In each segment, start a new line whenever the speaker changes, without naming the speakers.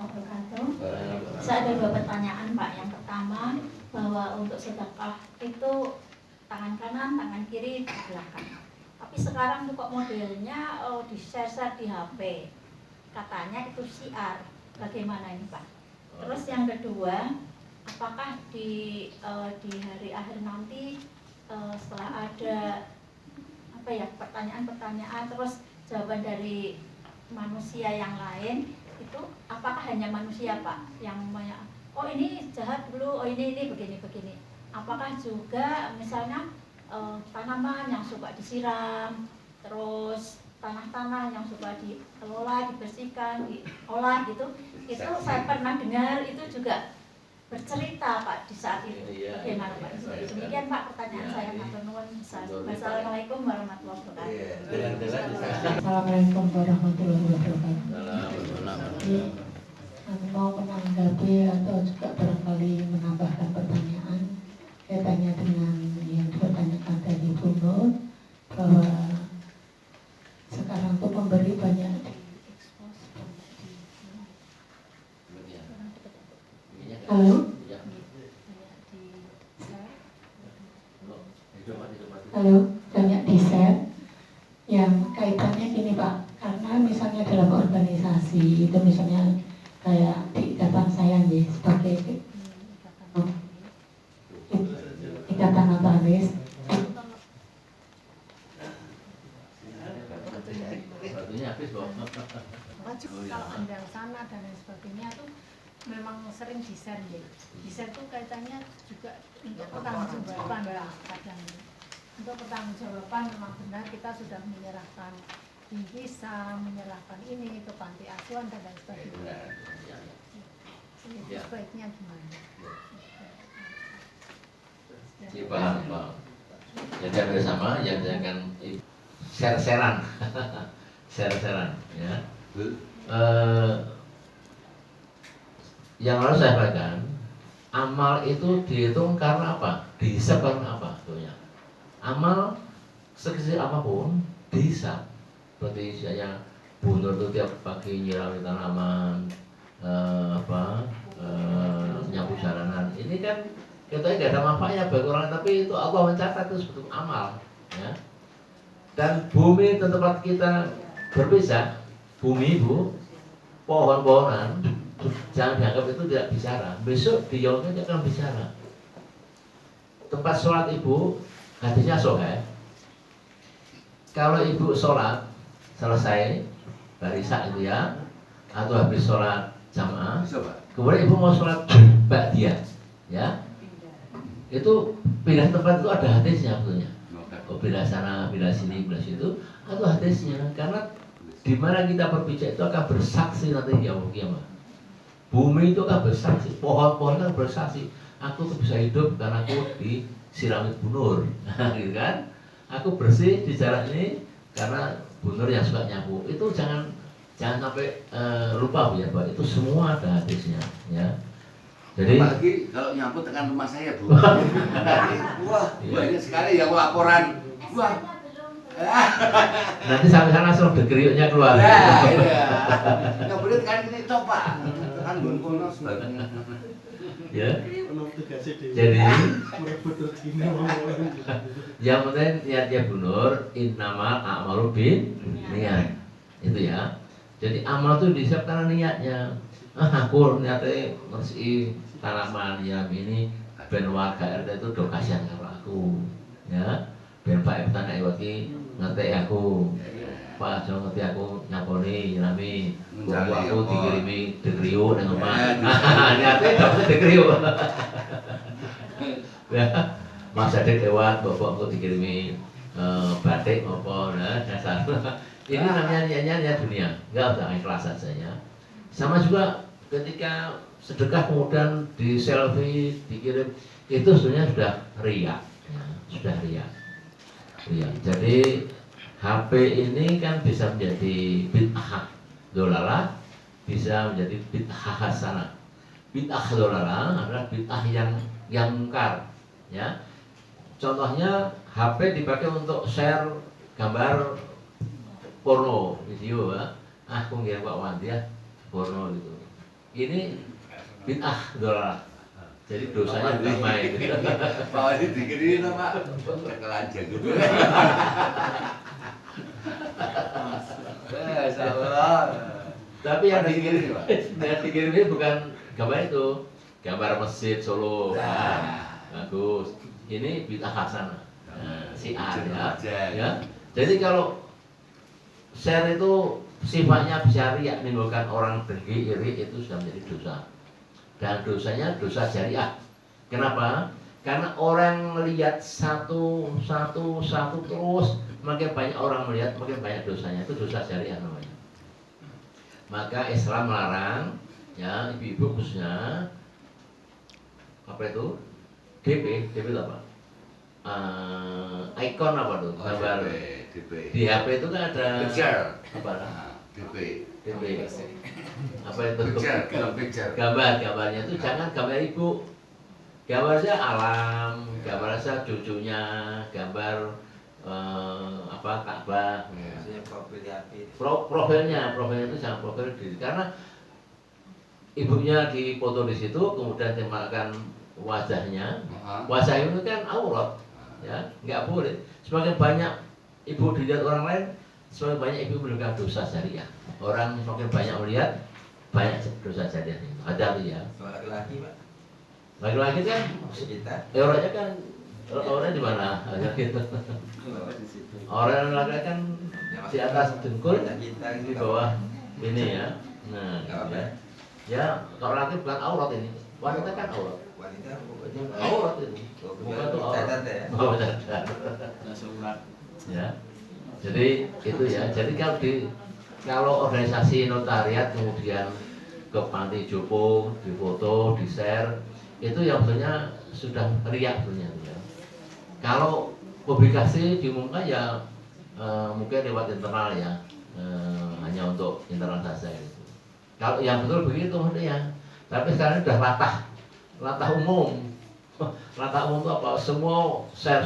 wabarakatuh. Saya ada 2 pertanyaan Pak. Yang pertama, bahwa untuk sedekah itu tangan kanan, tangan kiri, di belakang. Tapi sekarang tuh kok modelnya di-share di HP. Katanya itu syiar. Bagaimana ini Pak? Terus yang kedua, apakah di hari akhir nanti setelah ada pertanyaan-pertanyaan terus jawaban dari manusia yang lain, itu apakah hanya manusia Pak yang oh ini jahat dulu, oh ini begini. Apakah juga misalnya tanaman yang suka disiram, terus tanah-tanah yang suka dikelola, dibersihkan, diolah gitu, itu saya pernah dengar itu juga bercerita Pak di saat itu. Bagaimana Pak? Demikian Pak pertanyaan saya. Assalamualaikum warahmatullahi wabarakatuh.
Assalamualaikum warahmatullahi wabarakatuh. Aku mau menanggapi atau juga barangkali menambahkan pertanyaan kaitannya dengan yang dipertanyakan dari Bu Nur, bahwa sekarang tuh pemberi banyak banyak di-share yang kaitannya gini Pak, karena misalnya dalam organisasi itu misalnya kayak di ikatan saya nih sebagai ikatan notaris,
kalau Anda sana dan lain sebagainya tuh memang sering di-share ya. Di-share tuh kaitannya juga untuk pertanggungjawaban lah kadang. Untuk pertanggungjawaban memang benar kita sudah menyerahkan bingkisan, menyerahkan ini ke panti asuhan dan lain sebagainya. Jadi sebaiknya gimana?
Ya, paham. Jadi hampir sama yang akan share-sharean ya. Yang harus saya katakan, amal itu dihitung karena apa? Dihisab karena apa? Tentunya. Amal sekecil apapun dihisab. Seperti saya bunur itu tiap pagi nyirami tanaman, nyapu jalanan. Ini kan kita nggak ada manfaatnya bagi orang, tapi itu Allah mencatat itu seperti amal, ya. Dan bumi tempat kita berpisah, bumi Bu, pohon-pohonan, jangan dianggap itu tidak bicara. Besok di yaumnya dia akan bicara. Tempat sholat ibu, hadisnya sahih. Kalau ibu sholat selesai barisak itu ya, atau habis sholat jamaah, kemudian ibu mau sholat ba'diyah, ya, itu pindah tempat itu ada hadisnya betulnya. Oh, pindah sana, pindah sini, pindah situ, atau hadisnya. Karena di mana kita berpijak itu akan bersaksi nanti di yaumul kiamat. Bumi itu akan bersaksi, pohon-pohon akan bersaksi. Aku tuh bisa hidup karena aku disirami bunur, gitu kan? Aku bersih di jalan ini karena bunur yang suka nyapu. Itu jangan sampai lupa ya, Pak. Itu semua ada hadisnya, ya. Jadi
apalagi kalau nyapu tekan rumah saya Bu. Wah, banyak sekali yang laporan. Wah.
Nanti sampai sana langsung degriuknya keluar.
Nah, iya. Nggak boleh tekan ini coba. Tekan gonkono sebagainya.
Ya. Jadi yang penting niatnya bunur, innamal a'malu bin niat. Itu ya. Jadi amal itu dihisab karena niatnya. Aku niatnya bersih tanaman ya ini ben warga RT itu do kasihan karo aku, ya. Ben Pak RT nek iki ngerti aku. Pak aja ngerti aku nyaponi nyirami. Aku dikirimi degriuk nang omah. Niate dapat degriuk. Ya. Mas Adik lewat bapak aku dikirimi batik apa nah dasar. Ini namanya niatnya dunia. Enggak usah ikhlas saja ya. Sama juga ketika sedekah kemudian di selfie dikirim, itu sebenarnya sudah riya, ya, sudah riya. Jadi HP ini kan bisa menjadi bid'ah dolalah, bisa menjadi bid'ah hasanah. Bid'ah dolalah adalah bid'ah yang mungkar, ya. Contohnya HP dipakai untuk share gambar porno, video, ya. Aku ngirim Pak Wandi ya, porno gitu. ini bid'ah dolar. Jadi dosanya belum main.
Pak ini digini Pak. Kelanjang gitu. Salah.
Tapi yang
Ada
dikirim,
gini, Pak.
yang dikirim ini bukan gambar itu, gambar masjid Solo.
Nah.
Bagus. Ini bid'ah hasanah. Nah, si A
Aja.
ya. Jadi kalau share itu sifatnya bisa riak, menimbulkan orang dengki, iri, itu sudah menjadi dosa. Dan dosanya dosa jariah. Kenapa? Karena orang melihat satu terus, makin banyak orang melihat, makin banyak dosanya. Itu dosa jariah namanya. Maka Islam melarang, ya ibu-ibu khususnya apa itu? DP itu apa? Icon apa tuh? Gambar
DP.
di HP itu kan ada
Picture.
apa?
DP.
DP. Apa itu?
Picture.
Gambarnya itu jangan gambar ibu. Gambarnya alam, gambar saya cucunya, gambar apa Ka'bah.
Maksudnya profil di HP.
Profilnya itu jangan profil diri karena ibunya dipoto di situ, kemudian tembakan wajahnya. Wajah itu kan aurat, ya nggak boleh. Semakin banyak ibu dilihat orang lain, semakin banyak ibu melakukan dosa jariah. Orang semakin banyak melihat, banyak dosa jariah. Hati-hati ya.
Soal laki-laki Pak,
Laki-laki kan,
kita
orangnya kan orangnya di mana? Gitu.
di situ.
Orang laki-laki kan di atas dengkul,
Kita
di
gitu.
bawah ini ya. Nah,
Nggak apa-apa.
ya. Ya, kalau laki bukan aurat ini, wanita kan aurat.
Wanita pokoknya
Aurat itu. Bukan tuh aurat.
catat ya.
Oh, cacat. Ya. Jadi itu ya. Jadi kalau organisasi notariat kemudian ke panti jompo, difoto, di share, itu yang sebenarnya sudah riak sebenarnya. Ya. Kalau publikasi diumumkan ya mungkin lewat internal ya, hanya untuk internal saja. Gitu. Kalau yang betul begitu ya. Tapi sekarang sudah latah umum. Latah umum itu apa? Semua share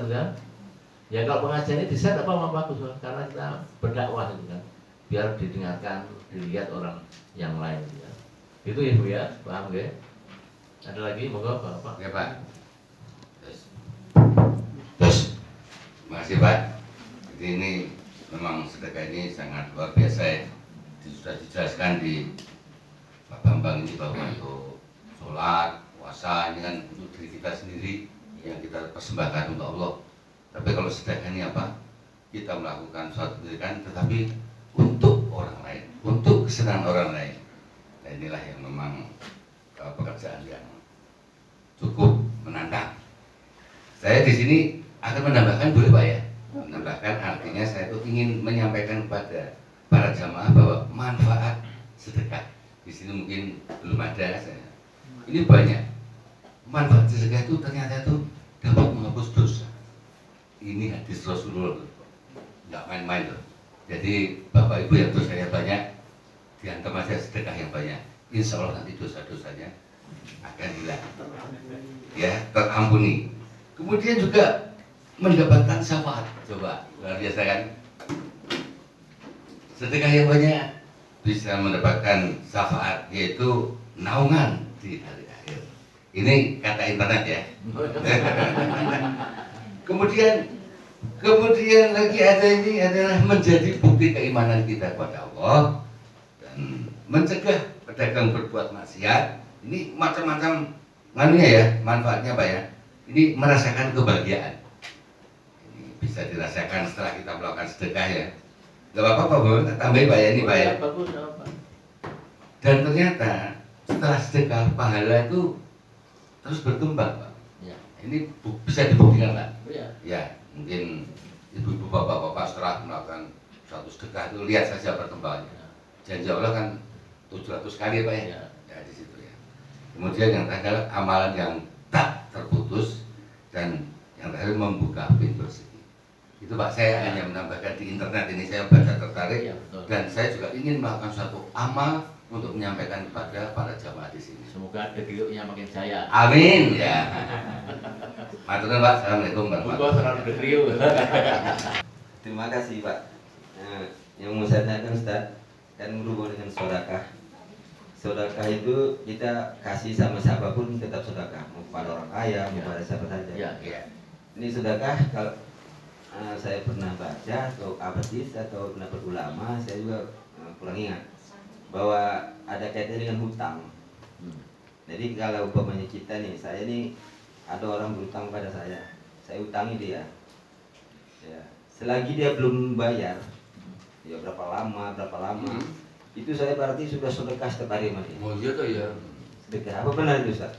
gitu kan. Ya kalau pengajian ini di share apa bagus karena kita berdakwah gitu kan. Biar didengarkan, dilihat orang yang lain ya. Itu ya Bu ya, paham ya? Ada lagi monggo Pak.
Ya Pak. Terus. Makasih Pak. Jadi ini memang sedekah ini sangat luar biasa ya. Sudah dijelaskan di Pak Bambang ini bahwa untuk sholat, puasa ini kan untuk diri kita sendiri yang kita persembahkan untuk Allah. Tapi kalau sedekah ini apa? Kita melakukan suatu kebaikan tetapi untuk orang lain, untuk kesenangan orang lain. Nah inilah yang memang pekerjaan yang cukup menantang. Saya di sini akan menambahkan, boleh Pak ya? Menambahkan artinya saya itu ingin menyampaikan kepada para jamaah bahwa manfaat sedekah di sini mungkin belum ada. Ini banyak manfaat sedekah itu ternyata itu dapat menghapus dosa. Ini hadis Rasulullah, nggak main-main loh. Jadi Bapak Ibu yang dosanya banyak, diantar aja sedekah yang banyak. Insya Allah nanti dosa-dosanya akan hilang, ya terampuni. Kemudian juga mendapatkan syafaat. Coba luar biasa kan? Sedekah yang banyak bisa mendapatkan syafaat, yaitu naungan di hari akhir. Ini kata internet ya. Kemudian lagi ada ini adalah menjadi bukti keimanan kita kepada Allah dan mencegah pedagang berbuat maksiat. Ini macam-macam nganunya ya, manfaatnya Pak ya. Ini merasakan kebahagiaan. Ini bisa dirasakan setelah kita melakukan sedekah ya. Gak apa-apa Pak Bu, tambahin Pak ya ini Pak ya. Dan ternyata setelah sedekah pahala itu terus berkembang Pak.
Ya.
Ini bisa dibuktikan Pak.
Ya.
Ya, mungkin ibu-ibu bapak-bapak setelah melakukan suatu sedekah itu lihat saja perkembangannya. Janji Allah kan 700 kali Pak ya. Ya di situ ya. Kemudian yang terakhir adalah amalan yang tak terputus dan yang terakhir membuka pintu rezeki. Itu Pak, saya hanya menambahkan di internet ini saya baca tertarik
Ya, betul.
dan saya juga ingin melakukan suatu amal untuk menyampaikan kepada para jamaah di sini.
Semoga degriuknya makin jaya.
Amin ya. Maturnuun Pak. Assalamualaikum warahmatullahi
Bukan selalu degriuk.
Terima kasih Pak. Yang mau saya tanyakan Ustaz, kan berhubungan dengan sedekah. sedekah itu kita kasih sama siapapun tetap sedekah, mau kepada orang kaya, mau kepada siapa saja.
Ya.
Ini sedekah kalau saya pernah baca atau hadis atau pendapat ulama, saya juga kurang ingat bahwa ada kaitannya dengan hutang. Jadi kalau umpamanya kita nih, saya nih ada orang berutang pada saya utangi dia. Ya, selagi dia belum bayar, ya berapa lama, itu saya berarti sudah sedekah setiap hari sama dia.
Oh iya tuh ya.
Sedekah apa benar itu Ustaz?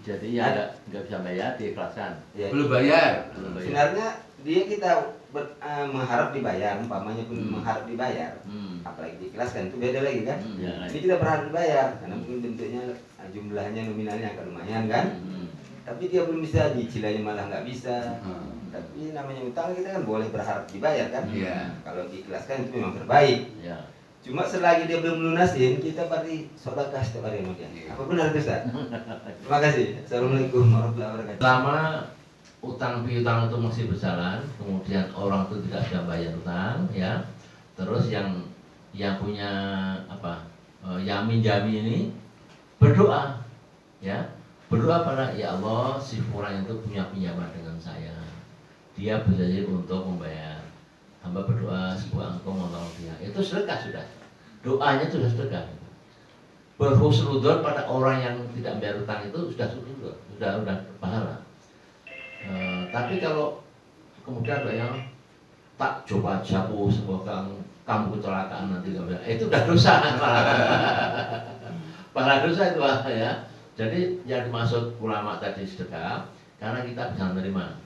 Jadi ya nggak bisa bayar, diikhlaskan.
Ya.
Belum bayar.
Sebenarnya dia kita mengharap dibayar, umpamanya pun mengharap dibayar, apalagi diikhlaskan itu beda lagi kan.
Ya.
Ini kita berharap dibayar karena mungkin bentuknya jumlahnya nominalnya agak lumayan kan. Tapi dia belum bisa, cicilannya malah nggak bisa. Tapi namanya utang kita kan boleh berharap dibayar kan.
Iya.
Kalau diikhlaskan itu memang terbaik.
Ya.
Cuma selagi dia belum lunasin, kita berarti sedekah setiap hari sama dia. Apa benar itu Ustaz? Terima kasih. Assalamualaikum warahmatullahi wabarakatuh.
Selama utang piutang itu masih berjalan, kemudian orang itu tidak bisa bayar utang, ya. Terus yang punya yang minjami ini berdoa, ya. Berdoa pada ya Allah, si fulan itu punya pinjaman dengan saya. Dia berjanji untuk membayar. Hamba berdoa semoga engkau menolong dia. Itu sedekah sudah. Doanya itu sudah sedekah. Berhusnudzon pada orang yang tidak bayar utang itu sudah husnudzon, sudah pahala. Tapi kalau kemudian yang tak coba jamu semoga kamu kecelakaan nanti itu udah dosa. Pahala dosa itu ya. Jadi yang dimaksud ulama tadi sedekah karena kita bisa menerima,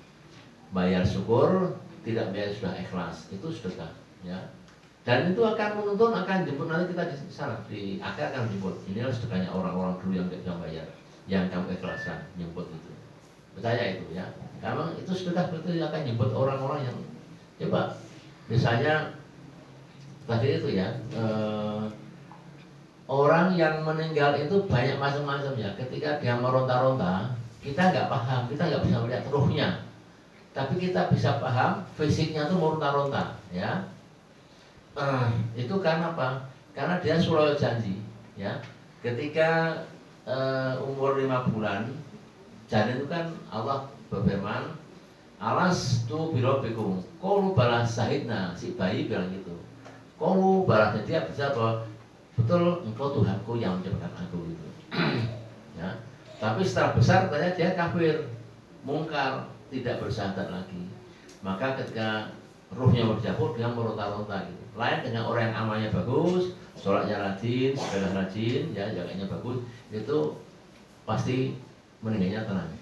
bayar syukur, tidak bayar sudah ikhlas, itu sedekah, ya. Dan itu akan menuntun, akan jemput nanti kita di sana di akhir akan jemput. Inilah sedekahnya orang-orang dulu yang tidak bisa bayar, yang kamu ikhlaskan, jemput itu. Percaya itu ya. Memang itu sedekah betul akan jemput orang-orang yang coba. Misalnya tadi itu ya. Orang yang meninggal itu banyak macam-macam ya. Ketika dia meronta-ronta, kita nggak paham, kita nggak bisa melihat ruhnya. Tapi kita bisa paham fisiknya tuh meronta-ronta, ya. Itu karena apa? Karena dia sulul janji, ya. Ketika umur 5 bulan, janin itu kan Allah berfirman, alas tu birobikum, qalu bala syahidna, si bayi bilang gitu. Qalu bala, dia bisa bahwa betul engkau Tuhanku yang menciptakan aku itu. Ya. Tapi setelah besar ternyata dia kafir, mungkar, tidak bersyahadat lagi. Maka ketika ruhnya berjabut dia meronta-ronta gitu. Lain dengan orang yang amalnya bagus, sholatnya rajin, ibadah rajin, ya jaganya bagus, itu pasti meninggalnya tenang.